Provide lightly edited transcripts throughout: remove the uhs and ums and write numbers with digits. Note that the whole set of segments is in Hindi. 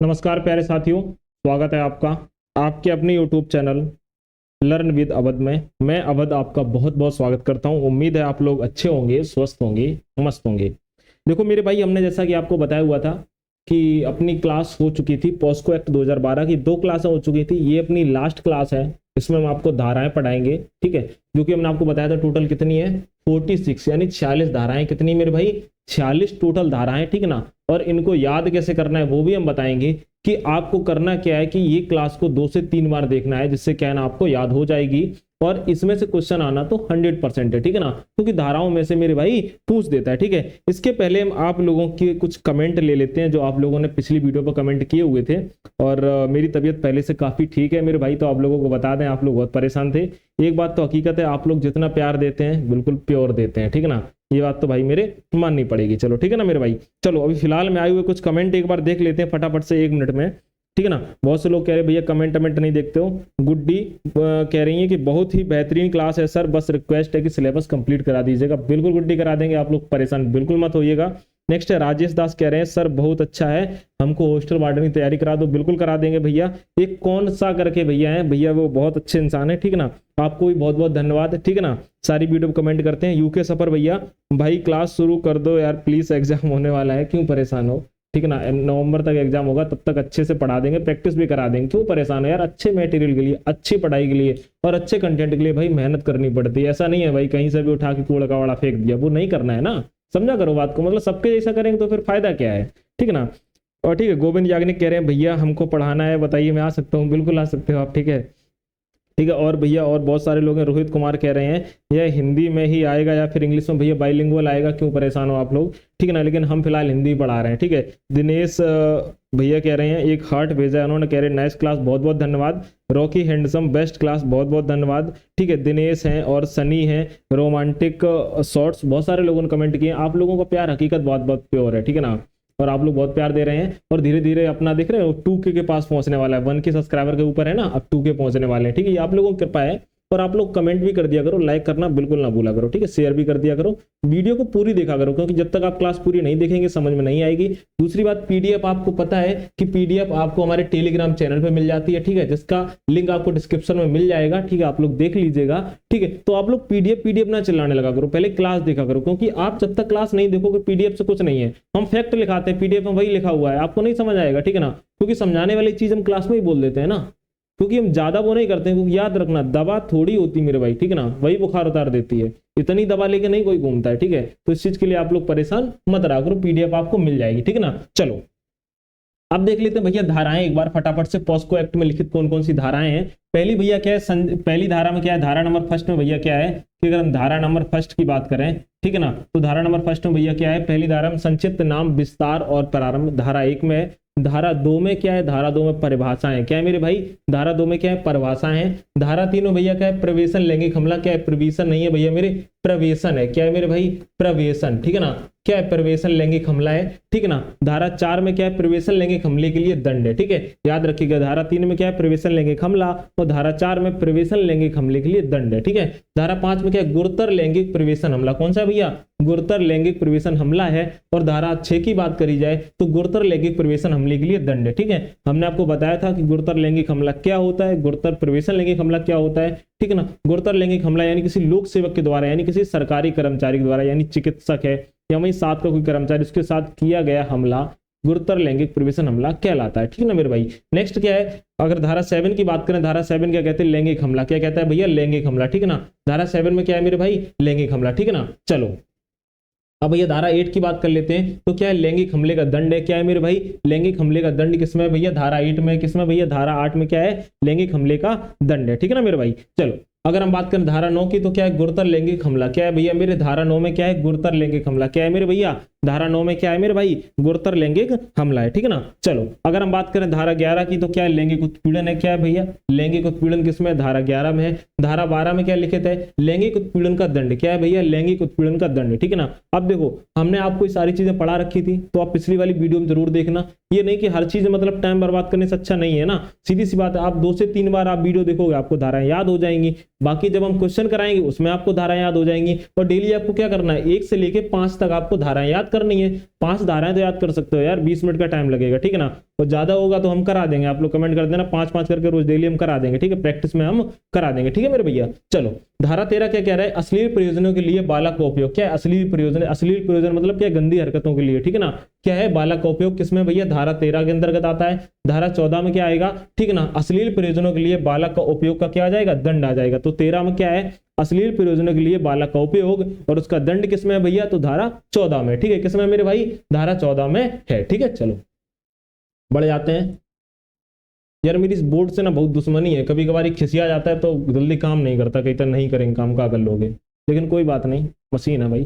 नमस्कार प्यारे साथियों, स्वागत है आपका आपके अपने YouTube channel learn with Awadh में। मैं अवध आपका बहुत बहुत स्वागत करता हूं। उम्मीद है आप लोग अच्छे होंगे, स्वस्थ होंगे, मस्त होंगे। देखो मेरे भाई, हमने जैसा कि आपको बताया हुआ था कि अपनी क्लास हो चुकी थी। पॉस्को एक्ट 2012 की 2 क्लासें हो चुकी थी। ये अपनी लास्ट क्लास है। इसमें हम आपको धाराएं पढ़ाएंगे, ठीक है, जो कि हमने आपको बताया था टोटल कितनी है 46, यानी 46 धाराएं। कितनी मेरे भाई? 46 टोटल धाराएं, ठीक ना। और इनको याद कैसे करना है वो भी हम बताएंगे कि आपको करना क्या है कि ये क्लास को 2 से 3 बार देखना है, जिससे क्या है ना आपको याद हो जाएगी। और इसमें से क्वेश्चन आना तो 100% है, ठीक है ना, क्योंकि धाराओं में से मेरे भाई पूछ देता है, ठीक है। इसके पहले हम आप लोगों के कुछ कमेंट ले लेते हैं जो आप लोगों ने पिछली वीडियो पर कमेंट किए हुए थे। और मेरी तबीयत पहले से काफी ठीक है मेरे भाई, तो आप लोगों को बता दें, आप लोग बहुत परेशान थे। एक बात तो हकीकत है, आप लोग जितना प्यार देते हैं बिल्कुल प्योर देते हैं, ठीक है ना। ये बात तो भाई मेरे माननी पड़ेगी। चलो ठीक है ना मेरे भाई। चलो अभी फिलहाल में आए हुए कुछ कमेंट एक बार देख लेते हैं फटाफट से 1 मिनट में, ठीक है ना। बहुत से लोग कह रहे हैं भैया कमेंट नहीं देखते हो। गुड्डी कह रही है कि बहुत ही बेहतरीन क्लास है सर, बस रिक्वेस्ट है कि सिलेबस कंप्लीट करा दीजिएगा। बिल्कुल गुड्डी करा देंगे, आप लोग परेशान बिल्कुल मत होइएगा। नेक्स्ट है राजेश दास, कह रहे हैं सर बहुत अच्छा है, हमको हॉस्टल वार्डन की तैयारी करा दो। बिल्कुल करा देंगे भैया। एक कौन सा करके भैया है, भैया वो बहुत अच्छे इंसान है, ठीक है ना। आपको भी बहुत बहुत धन्यवाद, ठीक है ना। सारी वीडियो कमेंट करते हैं। यूके सफर भैया, भाई क्लास शुरू कर दो यार प्लीज, एग्जाम होने वाला है, क्यों परेशान हो, ठीक है ना। नवंबर तक एग्जाम होगा, तब तक अच्छे से पढ़ा देंगे, प्रैक्टिस भी करा देंगे। क्यों परेशान है यार, अच्छे मटेरियल के लिए, अच्छी पढ़ाई के लिए और अच्छे कंटेंट के लिए भाई मेहनत करनी पड़ती है। ऐसा नहीं है भाई कहीं से भी उठा के कूड़ा कवाड़ा फेंक दिया, वो नहीं करना है ना। समझा करो बात को, मतलब सबके जैसा करेंगे तो फिर फायदा क्या है, ठीक है ना। और ठीक है, गोविंद याग्निक कह रहे हैं भैया हमको पढ़ाना है, बताइए मैं आ सकता हूँ। बिल्कुल आ सकते हो आप, ठीक है, ठीक है। और भैया और बहुत सारे लोग हैं। रोहित कुमार कह रहे हैं यह हिंदी में ही आएगा या फिर इंग्लिश में, भैया बाइलिंगुअल आएगा, क्यों परेशान हो आप लोग, ठीक है ना। लेकिन हम फिलहाल हिंदी पढ़ा रहे हैं, ठीक है। दिनेश भैया कह रहे हैं, एक हार्ट भेजा है उन्होंने, कह रहे हैं नाइस क्लास, बहुत बहुत धन्यवाद। रॉकी हैंडसम बेस्ट क्लास, बहुत बहुत धन्यवाद, ठीक है। दिनेश हैं और सनी हैं। रोमांटिक शॉर्ट्स, बहुत सारे लोगों ने कमेंट किए। आप लोगों का प्यार हकीकत बहुत बहुत प्योर है, ठीक है ना। और आप लोग बहुत प्यार दे रहे हैं और धीरे धीरे अपना देख रहे हो 2K के पास पहुंचने वाला है। 1K सब्सक्राइबर के ऊपर है ना, अब 2K पहुंचने वाले हैं, ठीक है। ये आप लोगों की कृपा है। और आप लोग कमेंट भी कर दिया करो, लाइक करना बिल्कुल ना भूला करो, ठीक है। शेयर भी कर दिया करो, वीडियो को पूरी देखा करो, क्योंकि जब तक आप क्लास पूरी नहीं देखेंगे समझ में नहीं आएगी। दूसरी बात, पीडीएफ आपको पता है कि पीडीएफ आपको हमारे टेलीग्राम चैनल पे मिल जाती है, ठीक है, जिसका लिंक आपको डिस्क्रिप्शन में मिल जाएगा, ठीक है। आप लोग देख लीजिएगा, ठीक है। तो आप लोग पीडीएफ ना चिल्लाने लगा करो, पहले क्लास देखा करो, क्योंकि आप जब तक क्लास नहीं देखोगे पीडीएफ से कुछ नहीं है। हम फैक्ट लिखाते हैं, पीडीएफ में वही लिखा हुआ है, आपको नहीं समझ आएगा, ठीक है ना। क्योंकि समझाने वाली चीज हम क्लास में ही बोल देते हैं ना, क्योंकि हम ज्यादा वो नहीं करते हैं। क्योंकि याद रखना, दवा थोड़ी होती मेरे भाई, ठीक है ना, वही बुखार उतार देती है। इतनी दवा लेके नहीं कोई घूमता है, ठीक है। तो इस चीज के लिए आप लोग परेशान मत रहा करो, पीडीएफ आपको मिल जाएगी, ठीक है ना। चलो अब देख लेते हैं भैया धाराएं एक बार फटाफट से। पॉस्को एक्ट में लिखित कौन कौन सी धाराएं हैं। पहली भैया क्या है, पहली धारा में क्या है, धारा नंबर फर्स्ट में भैया क्या है कि अगर हम धारा नंबर फर्स्ट की बात करें, ठीक है ना, तो धारा नंबर फर्स्ट में भैया क्या है, पहली धारा में संक्षिप्त नाम विस्तार और प्रारंभ। धारा 1 में है। धारा 2 में क्या है, धारा 2 में परिभाषाएं। क्या है मेरे भाई, धारा 2 में क्या है, परिभाषाएं हैं। धारा 3 में भैया क्या है, प्रवेशन लैंगिक हमला। क्या है, प्रवेशन नहीं है भैया मेरे, प्रवेशन है। क्या है मेरे भाई, प्रवेशन, ठीक है ना। क्या है, प्रवेशन लैंगिक हमला है, ठीक है ना। धारा 4 में क्या है, प्रवेशन लैंगिक हमले के लिए दंड है, ठीक है, याद रखिएगा। धारा 3 में क्या है, प्रवेशन लैंगिक हमला, और धारा 4 में प्रवेशन लैंगिक हमले के लिए दंड है, ठीक है। धारा 5 में क्या है, गुरुतर लैंगिक प्रवेशन हमला। कौन सा भैया, गुरुतर लैंगिक प्रवेशन हमला है। और धारा 6 की बात करी जाए तो गुरुतर लैंगिक प्रवेशन हमले के लिए दंड है, ठीक है। हमने आपको बताया था कि गुरुतर लैंगिक हमला क्या होता है, गुरुतर प्रवेशन लैंगिक हमला क्या होता है, ठीक है ना। गुरुतर लैंगिक हमला यानी किसी लोक सेवक के द्वारा, यानी किसी सरकारी कर्मचारी के द्वारा, यानी चिकित्सक है या वही साथ का कोई कर्मचारी, उसके साथ किया गया हमला गुरुतर लैंगिक प्रवेशन हमला कहलाता है, ठीक है ना मेरे भाई। नेक्स्ट क्या है, अगर धारा 7 की बात करें, धारा 7 क्या कहते हैं, लैंगिक हमला। क्या कहता है भैया, लैंगिक हमला, ठीक है ना। धारा 7 में क्या है मेरे भाई, लैंगिक हमला, ठीक है ना। चलो अब भैया धारा 8 की बात कर लेते हैं, तो क्या है, लैंगिक हमले का दंड है। क्या है मेरे भाई, लैंगिक हमले का दंड किसमें भैया, धारा 8 में। किसमें भैया, धारा 8 में क्या है, लैंगिक हमले का दंड है, ठीक है ना मेरे भाई। चलो अगर हम बात करें धारा 9 की, तो क्या है, गुरुतर लैंगिक हमला। क्या है भैया मेरे, धारा 9 में क्या है, गुरुतर लैंगिक हमला। क्या है मेरे भैया, धारा 9 में क्या है मेरे भाई, गुरुतर लैंगिक हमला है, ठीक है ना। चलो अगर हम बात करें धारा 11 की, तो क्या है, लैंगिक उत्पीड़न है। क्या है भैया, लैंगिक उत्पीड़न किसमें, धारा 11 में है। धारा 12 में क्या लिखित है, लैंगिक उत्पीड़न का दंड। क्या है भैया, लैंगिक उत्पीड़न का दंड, ठीक है ना। अब देखो हमने आपको ये सारी चीजें पढ़ा रखी थी, तो आप पिछली वाली वीडियो में जरूर देखना। ये नहीं कि हर चीज मतलब टाइम बर्बाद करने से अच्छा नहीं है ना, सीधी सी बात है। आप 2 से 3 बार आप वीडियो देखोगे, आपको धाराएं याद हो जाएंगी। बाकी जब हम क्वेश्चन कराएंगे उसमें आपको धाराएं याद हो जाएंगी। और डेली आपको क्या करना है, 1 से लेके 5 तक आपको धाराएं याद करनी है। 5 धाराएं तो याद कर सकते हो यार, 20 मिनट का टाइम लगेगा, ठीक है ना। और ज्यादा होगा तो हम करा देंगे, आप लोग कमेंट कर देना 5-5 करके रोज डेली हम करा देंगे, ठीक है, प्रैक्टिस में हम करा देंगे, ठीक है मेरे भैया। चलो धारा 13 क्या कह रहा है, अश्लील प्रयोजनों के लिए बालक का उपयोग। क्या है अश्लील प्रयोजन, अश्लील प्रयोजन मतलब क्या, गंदी हरकतों के लिए, ठीक है ना। क्या है बालक का उपयोग, किसमें भैया, धारा 13 के अंतर्गत आता है। धारा 14 में क्या आएगा, ठीक है ना, अश्लील प्रयोजनों के लिए बालक का उपयोग का क्या आ जाएगा, दंड आ जाएगा। तो 13 में क्या है, अश्लील प्रयोजनों के लिए बालक का उपयोग, और उसका दंड किसमें है भैया, तो धारा 14 में, ठीक है, किसमें मेरे भाई, धारा 14 में है, ठीक है। चलो बढ़ जाते हैं। यार मेरी इस बोर्ड से ना बहुत दुश्मनी है, कभी कभार खिसिया जाता है तो जल्दी काम नहीं करता, कहता नहीं करेंगे काम, क्या कर लोगे, लेकिन कोई बात नहीं, मशीन है भाई,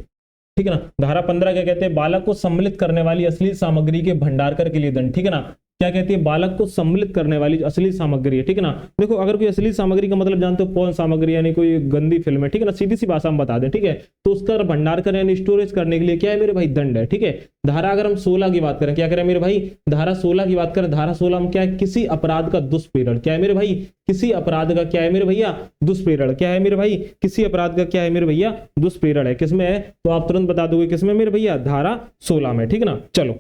ठीक है ना। धारा 15 क्या कहते हैं, बालक को सम्मिलित करने वाली अश्लील सामग्री के भंडारकर के लिए दंड, ठीक है ना। क्या कहती है, बालक को सम्मिलित करने वाली अश्लील सामग्री है, ठीक है ना। देखो अगर कोई अश्लील सामग्री का मतलब जानते हो, पॉर्न सामग्री यानी कोई गंदी फिल्म है, ठीक है ना, सीधी सी भाषा में बता दें, ठीक है, तो उसका भंडार कर यानी स्टोरेज करने के लिए क्या है मेरे भाई, दंड है, ठीक है। धारा अगर हम 16 की बात करें, क्या करें मेरे भाई, धारा 16 की बात करें, धारा 16 में क्या है, किसी अपराध का दुष्प्रेरण, क्या है मेरे भाई, किसी अपराध का क्या है मेरे भैया, दुष्प्रेरण, क्या है मेरे भाई, किसी अपराध का क्या है मेरे भैया, दुष्प्रेरण है, किसमें है, तो आप तुरंत बता दोगे किसमें मेरे भैया, धारा 16 में, ठीक है ना। चलो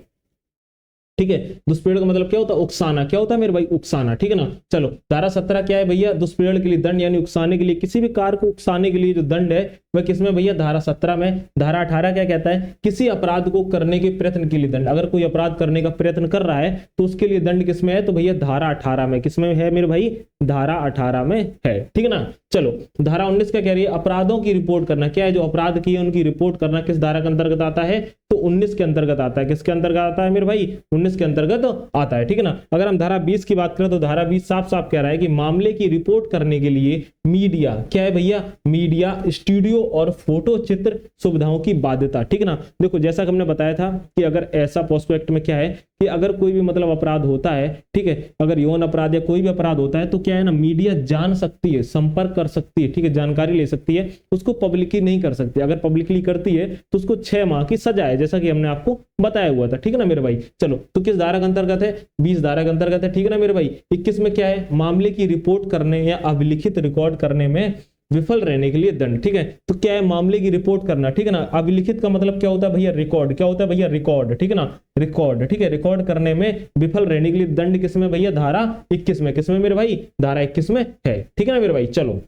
ठीक है, दुष्प्रेरण का मतलब क्या होता है, उकसाना, क्या होता है मेरे भाई, उकसाना, ठीक है ना। चलो धारा 17 क्या है भैया, दुष्प्रेरण के लिए दंड यानी उकसाने के लिए, किसी भी कार्य को उकसाने के लिए जो दंड है वह किसमें भैया, धारा 17 में। धारा 18 क्या कहता है, किसी अपराध को करने के प्रयत्न के लिए दंड, अगर कोई अपराध करने का प्रयत्न कर रहा है तो उसके लिए दंड किसमें है, तो भैया धारा 18 में, किसमें है मेरे भाई, धारा 18 में है, ठीक है ना। चलो धारा 19 क्या कह रही है, अपराधों की रिपोर्ट करना, क्या है, जो अपराध किए उनकी रिपोर्ट करना किस धारा के अंतर्गत आता है, तो 19 के अंतर्गत आता है, किसके अंतर्गत आता है मेरे भाई, 19 के अंतर्गत आता है, ठीक है ना। अगर हम धारा 20 की बात करें तो धारा 20 साफ साफ कह रहा है कि मामले की रिपोर्ट करने के लिए मीडिया, क्या है भैया, मीडिया, स्टूडियो और फोटो चित्र सुविधाओं की बाध्यता, ठीक है ना। देखो जैसा कि हमने बताया था कि अगर ऐसा पॉस्को एक्ट में क्या है कि अगर कोई भी मतलब अपराध होता है, ठीक है, अगर यौन अपराध या कोई भी अपराध होता है तो क्या है ना, मीडिया जान सकती है, संपर्क कर सकती है, ठीक है, जानकारी ले सकती है, उसको पब्लिकली नहीं कर सकती, अगर पब्लिकली करती है तो उसको 6 माह की सजा है, जैसा कि हमने आपको बताया हुआ था, ठीक है ना मेरे भाई। चलो तो किस धारा के अंतर्गत है, 20 धारा के अंतर्गत है, ठीक है ना मेरे भाई। 21 में क्या है, मामले की रिपोर्ट करने या अभिलिखित रिकॉर्ड करने में विफल रहने के लिए दंड, ठीक है। तो क्या है, मामले की रिपोर्ट करना, ठीक है ना। अभिलिखित का मतलब क्या होता है भैया, रिकॉर्ड, क्या होता है भैया, रिकॉर्ड, ठीक है ना, रिकॉर्ड, ठीक है, रिकॉर्ड करने में विफल रहने के लिए दंड किसमें भैया, धारा 21 में, किसमें मेरे भाई, धारा 21 में है, ठीक है ना मेरे भाई। चलो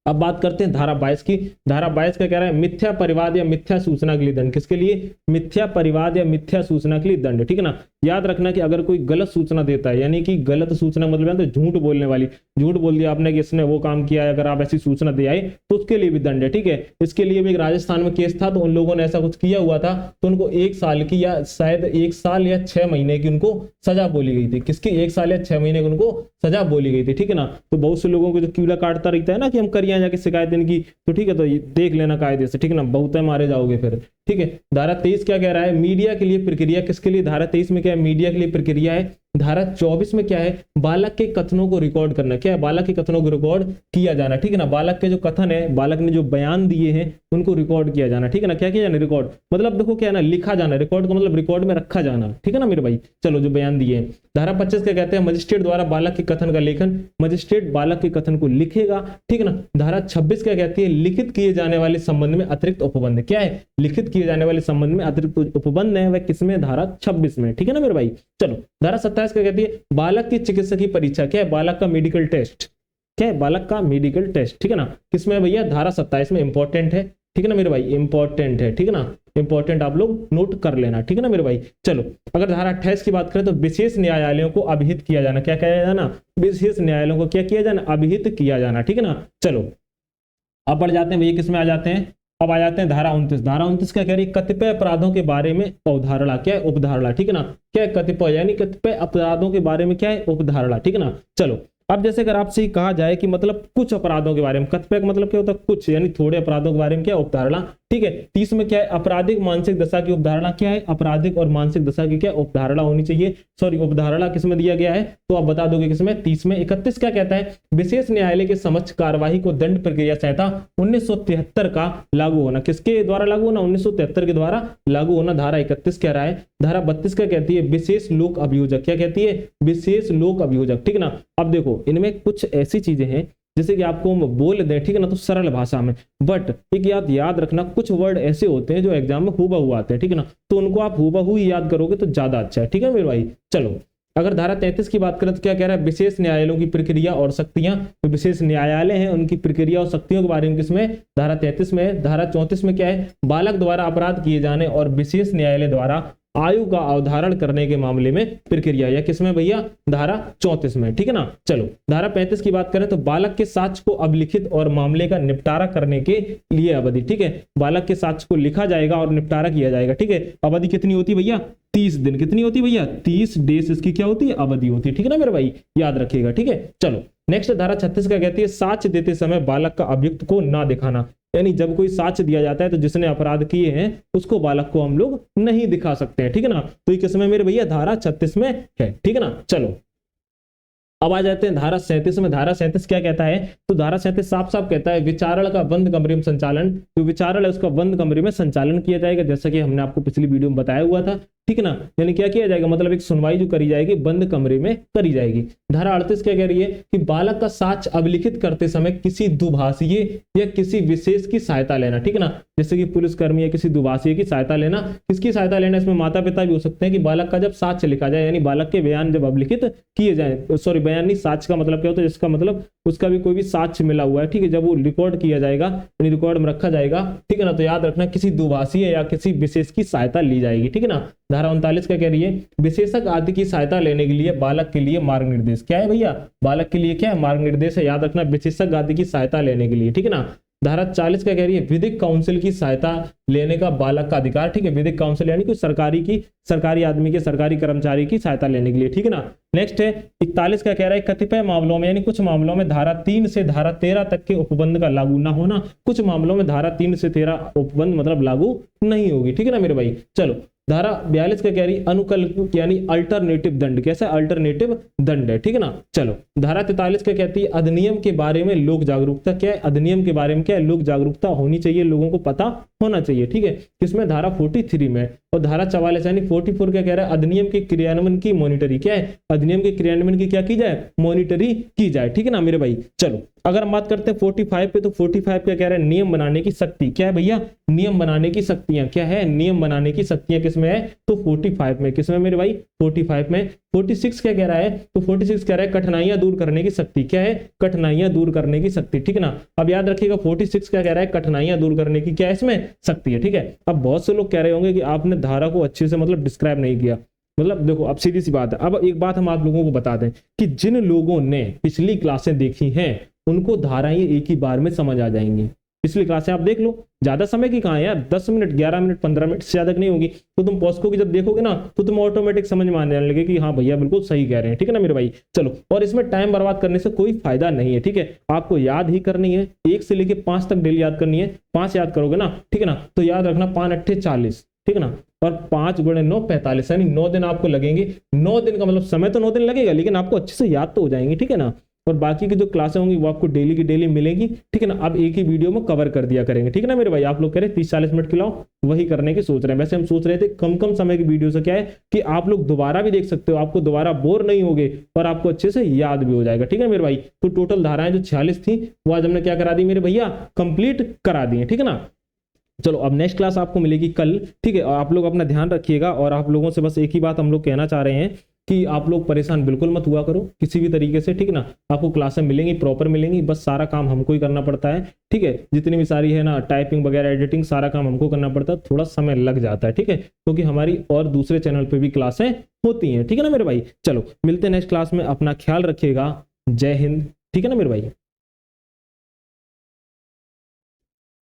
अब बात करते हैं धारा 22 की। धारा 22 का कह रहा है मिथ्या परिवाद या मिथ्या सूचना के लिए दंड, किसके लिए, मिथ्या परिवाद या मिथ्या सूचना के लिए दंड, ठीक है ना। याद रखना कि अगर कोई गलत सूचना देता है, यानी कि गलत सूचना मतलब तो झूठ बोलने वाली, झूठ बोल दिया आपने कि इसने वो काम किया है, अगर आप ऐसी सूचना दे आए तो उसके लिए भी दंड है, ठीक है। इसके लिए भी एक राजस्थान में केस था, तो उन लोगों ने ऐसा कुछ किया हुआ था, तो उनको 1 साल की या शायद 1 साल या 6 महीने की उनको सजा बोली गई थी, किसकी, 1 साल या 6 महीने की उनको सजा बोली गई थी, ठीक है ना। तो बहुत से लोगों को जो कीड़ा काटता रहता है ना कि हम करिए जाके शिकायत इनकी, तो ठीक है, तो देख लेना कायदे से, ठीक है ना, बहुत है मारे जाओगे फिर, ठीक है। धारा 23 क्या कह रहा है, मीडिया के लिए प्रक्रिया, किसके लिए, धारा 23 में क्या है, मीडिया के लिए प्रक्रिया है। धारा 24 में क्या है, बालक के कथनों को रिकॉर्ड करना, क्या है, बालक के कथनों को रिकॉर्ड किया जाना, ठीक है ना। बालक के जो कथन है, बालक ने जो बयान दिए हैं उनको रिकॉर्ड किया जाना, ठीक है ना। क्या किया जाना, रिकॉर्ड, मतलब देखो क्या है ना, लिखा जाना, रिकॉर्ड का मतलब रिकॉर्ड में रखा जाना, ठीक है ना मेरे भाई। चलो जो बयान दिए हैं। धारा 25 क्या कहते हैं, मजिस्ट्रेट द्वारा बालक के कथन का लेखन, मजिस्ट्रेट बालक के कथन को लिखेगा, ठीक है ना। धारा 26 क्या कहती है, लिखित किए जाने वाले संबंध में अतिरिक्त उपबंध, क्या है, लिखित किए जाने वाले संबंध में अतिरिक्त उपबंध है वह किसमें, धारा 26 में, ठीक है ना मेरे भाई। चलो धारा 27 क्या कहती है, बालक की चिकित्सकीय परीक्षा, क्या है, बालक का मेडिकल टेस्ट, क्या है, बालक का मेडिकल टेस्ट, ठीक है ना, किसमें भैया, धारा 27 में, इंपॉर्टेंट है, ठीक है ना मेरे भाई, इंपॉर्टेंट है, ठीक है ना, इंपॉर्टेंट आप लोग नोट कर लेना, ठीक है ना मेरे भाई। चलो अगर धारा 28 की बात करें तो विशेष न्यायालयों को अभिहित किया जाना, क्या किया जाना, विशेष न्यायालयों को क्या किया जाना, अभिहित किया जाना, ठीक है ना। चलो अब बढ़ जाते हैं भैया, किसमें आ जाते हैं, अब आ जाते हैं धारा 29। धारा 29 क्या कह रही है, कतिपय अपराधों के बारे में अवधारणा, क्या है, उपधारणा, ठीक है ना, क्या है, कतिपय यानी कतिपय अपराधों के बारे में क्या है, उपधारणा, ठीक है ना। चलो अब जैसे अगर आपसे ही कहा जाए कि मतलब कुछ अपराधों के बारे में, कतिपय का मतलब क्या होता है, कुछ यानी थोड़े अपराधों के बारे में क्या, उपधारणा, ठीक है। 30 में क्या है, आपराधिक मानसिक दशा की उपधारणा, क्या है, आपराधिक और मानसिक दशा की क्या उपधारणा होनी चाहिए, सॉरी उपधारणा किसमें दिया गया है, तो आप बता दोगे किसमें, 30 में। 31 क्या कहता है, विशेष न्यायालय के समक्ष कार्यवाही को दंड प्रक्रिया संहिता 1973 का लागू होना, किसके द्वारा लागू होना, 1973 के द्वारा लागू होना, धारा 31 कह रहा है। धारा 32 क्या कहती है, विशेष लोक अभियोजक, क्या कहती है, विशेष लोक अभियोजक, ठीक है ना। अब देखो इनमें कुछ ऐसी चीजें हैं जैसे कि आपको हम बोल दें, ठीक है ना, तो सरल भाषा में, बट एक याद रखना, कुछ वर्ड ऐसे होते हैं जो एग्जाम में हूबहू आते हैं, ठीक है ना, तो उनको आप हूबहू ही याद करोगे तो ज्यादा अच्छा है, ठीक है मेरे भाई। चलो अगर धारा 33 की बात करें तो क्या कह रहा है, विशेष न्यायालयों की प्रक्रिया और शक्तियां। तो विशेष न्यायालय हैं उनकी प्रक्रिया और शक्तियों के बारे में किसमें, धारा 33 में। धारा 34 में क्या है, बालक द्वारा अपराध किए जाने और विशेष न्यायालय द्वारा आयु का अवधारण करने के मामले में प्रक्रिया, या किसमें भैया, धारा 34 में, ठीक है ना। चलो धारा 35 की बात करें तो बालक के साक्ष्य को अभिलिखित और मामले का निपटारा करने के लिए अवधि, ठीक है, बालक के साक्ष्य को लिखा जाएगा और निपटारा किया जाएगा, ठीक है। अवधि कितनी होती है भैया, 30 दिन। कितनी होती है भैया, 30 डेज इसकी क्या होती है, अवधि होती है, ठीक है ना मेरे भाई, याद रखिएगा, ठीक है। चलो नेक्स्ट धारा 36 का कहती है साक्ष्य देते समय बालक का अभियुक्त को ना दिखाना, यानी जब कोई साक्ष्य दिया जाता है तो जिसने अपराध किए हैं उसको बालक को हम लोग नहीं दिखा सकते हैं, ठीक है ना। तो ये किसमें मेरे भैया, धारा 36 में है, ठीक है ना। चलो अब आ जाते हैं धारा 37 में। धारा 37 क्या कहता है, तो धारा 37 साफ साफ कहता है विचारण का बंद कमरे में संचालन, जो विचारण है उसका बंद कमरे में संचालन किया जाएगा, जैसा कि हमने आपको पिछली वीडियो में बताया हुआ था, ठीक है ना। यानी क्या किया जाएगा, मतलब एक सुनवाई जो करी जाएगी बंद कमरे में करी जाएगी। धारा 38 क्या कह रही है कि बालक का साक्ष्य अभिलिखित करते समय किसी दुभाषीय या किसी विशेष की सहायता लेना, ठीक है ना, जैसे कि पुलिसकर्मी या किसी दुभाषीय की सहायता लेना। किसकी सहायता लेना, इसमें माता पिता भी हो सकते हैं कि बालक का जब साक्ष्य लिखा जाए, यानी बालक के बयान जब अभिलिखित किए जाए, सॉरी बयान नहीं, साक्ष्य का मतलब क्या होता है, जिसका मतलब उसका भी कोई भी साक्ष्य मिला हुआ है, ठीक है, जब वो रिकॉर्ड किया जाएगा, यानी रिकॉर्ड में रखा जाएगा, ठीक है ना, तो याद रखना किसी दुभाषीय या किसी विशेष की सहायता ली जाएगी, ठीक है ना। धारा 39 क्या कह रही है, विशेषज्ञ आदि की सहायता लेने के लिए बालक के लिए मार्ग निर्देश, क्या है भैया, बालक के लिए क्या है, मार्ग निर्देश है, याद रखना विशेषज्ञ आदि की सहायता लेने के लिए, ठीक है ना। धारा 40 क्या कह रही है, विधिक काउंसिल की सहायता लेने का बालक का अधिकार, ठीक है, विधिक काउंसिल यानी कोई सरकारी आदमी के, सरकारी कर्मचारी की सहायता लेने के लिए, ठीक है ना। नेक्स्ट है 41 का कह रहा है कतिपय मामलों में, यानी कुछ मामलों में धारा 3 से धारा 13 तक के उपबंध का लागू ना होना, कुछ मामलों में धारा 3 से 13 उपबंध मतलब लागू नहीं होगी, ठीक है ना मेरे भाई। चलो धारा 42 का कह रही अनुकल्प यानी अल्टरनेटिव दंड, कैसा अल्टरनेटिव दंड है, ठीक है ना। चलो धारा 43 का कहती है अधिनियम के बारे में लोक जागरूकता, क्या है, अधिनियम के बारे में क्या है, लोक जागरूकता होनी चाहिए, लोगों को पता होना चाहिए, ठीक है, किसमें, धारा 43 में। और धारा 44 यानी 44 क्या कह रहा है, अधिनियम के क्रियान्वयन की मॉनिटरी, क्या है, अधिनियम के क्रियान्वयन की क्या की जाए, मॉनिटरी की जाए, ठीक है ना मेरे भाई। चलो अगर हम बात करते हैं 45 पे, तो 45 क्या कह रहा है, नियम बनाने की शक्ति, क्या है भैया, नियम बनाने की शक्तियां, क्या है, नियम बनाने की शक्तियां किसमें है, तो 45 में, किसमें मेरे भाई, 45 में। 46 क्या कह रहा है, तो 46 कह रहा है कठिनाइयां दूर करने की शक्ति, क्या है, कठिनाइयां दूर करने की शक्ति, ठीक है ना। अब याद रखिएगा 46 क्या कह रहा है, कठिनाइयां दूर करने की क्या है इसमें शक्ति है, ठीक है। अब बहुत से लोग कह रहे होंगे कि आपने धारा को अच्छे से मतलब डिस्क्राइब नहीं किया, मतलब देखो अब सीधी सी बात है। अब एक बात हम आप लोगों को बता दें कि जिन लोगों ने पिछली क्लासें देखी हैं उनको धाराएं एक ही बार में समझ आ जाएंगी। पिछली क्लासें आप देख लो, ज्यादा समय की कहां है यार, 10 मिनट 11 मिनट 15 मिनट से ज्यादा नहीं होगी, तो तुम पॉस्को की जब देखोगे ना तो तुम ऑटोमेटिक समझ में आने लगे कि हाँ भैया बिल्कुल सही कह रहे हैं, ठीक है ना मेरे भाई। चलो और इसमें टाइम बर्बाद करने से कोई फायदा नहीं है, ठीक है, आपको याद ही करनी है, 1 से लेके 5 तक डेली याद करनी है। 5 याद करोगे ना, ठीक है ना, तो याद रखना 5 अट्ठे 40, ठीक है ना, और 5 गुणे 9 45, यानी 9 दिन आपको लगेंगे। 9 दिन का मतलब समय तो 9 दिन लगेगा, लेकिन आपको अच्छे से याद तो हो जाएंगे, ठीक है ना। और बाकी की जो क्लासें होंगी वो आपको डेली की डेली मिलेगी, ठीक है ना। अब एक ही वीडियो में कवर कर दिया करेंगे, ठीक है ना मेरे भाई। आप लोग कह रहे 30-40 मिनट खिलाओ, वही करने की सोच रहे हैं। वैसे हम सोच रहे थे कम समय की वीडियो से क्या है कि आप लोग दोबारा भी देख सकते हो, आपको दोबारा बोर नहीं होगे और आपको अच्छे से याद भी हो जाएगा, ठीक है मेरे भाई। तो टोटल धाराएं जो 46 थी वो आज हमने क्या करा दी मेरे भैया, कंप्लीट करा दी है, ठीक है ना। चलो अब नेक्स्ट क्लास आपको मिलेगी कल, ठीक है। और आप लोग अपना ध्यान रखिएगा, और आप लोगों से बस एक ही बात हम लोग कहना चाह रहे हैं कि आप लोग परेशान बिल्कुल मत हुआ करो किसी भी तरीके से, ठीक है ना। आपको क्लासें मिलेंगी, प्रॉपर मिलेंगी, बस सारा काम हमको ही करना पड़ता है, ठीक है। जितनी भी सारी है ना टाइपिंग वगैरह एडिटिंग सारा काम हमको करना पड़ता है, थोड़ा समय लग जाता है, ठीक है, क्योंकि हमारी और दूसरे चैनल पे भी क्लासें होती हैं, ठीक है ना मेरे भाई। चलो मिलते हैं नेक्स्ट क्लास में, अपना ख्याल रखिएगा, जय हिंद, ठीक है ना मेरे भाई।